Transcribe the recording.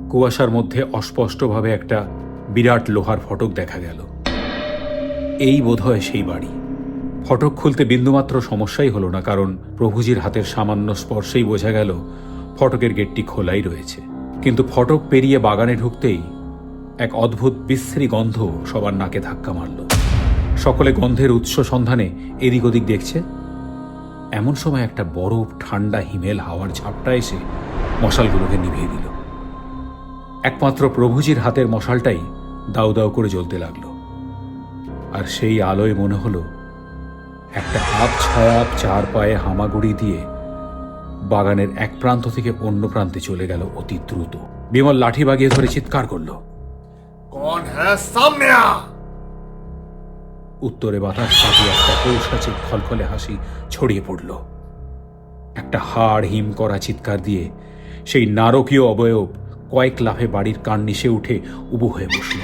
কুয়াশার মধ্যে অস্পষ্টভাবে একটা বিরাট লোহার ফটক দেখা গেল। এই বোধহয় সেই বাড়ি। ফটক খুলতে বিন্দুমাত্র সমস্যাই হলো না, কারণ প্রভুজির হাতের সামান্য স্পর্শেই বোঝা গেল ফটকের গেটটি খোলাই রয়েছে। কিন্তু ফটক পেরিয়ে বাগানে ঢুকতেই এক অদ্ভুত বিশ্রী গন্ধ সবার নাকে ধাক্কা মারল। সকলে গন্ধের উৎস সন্ধানে এদিক ওদিক দেখছে। এমন সময় একটা বরফ ঠান্ডা হিমেল হাওয়ার ঝাপটা এসে মশালগুলোকে নিভিয়ে দিল। একমাত্র প্রভুজির হাতের মশালটাই দাউ দাউ করে জ্বলতে লাগলো। আর সেই আলোয় মনে হলো একটা আবছায়া চার পায়ে হামাগুড়ি দিয়ে বাগানের এক প্রান্ত থেকে অন্য প্রান্তে চলে গেল অতি দ্রুত। বিমল লাঠি বাগিয়ে ধরে চিৎকার করল, कौन है सामने आ? উত্তরে বাতাস ফাটিয়ে একটা পৌষাচিক খলখলে হাসি ছড়িয়ে পড়ল। একটা হাড় হিম করা চিৎকার দিয়ে সেই নারকীয় অবয়ব কয়েক লাফে বাড়ির কার্নিশে উঠে উবু হয়ে বসল।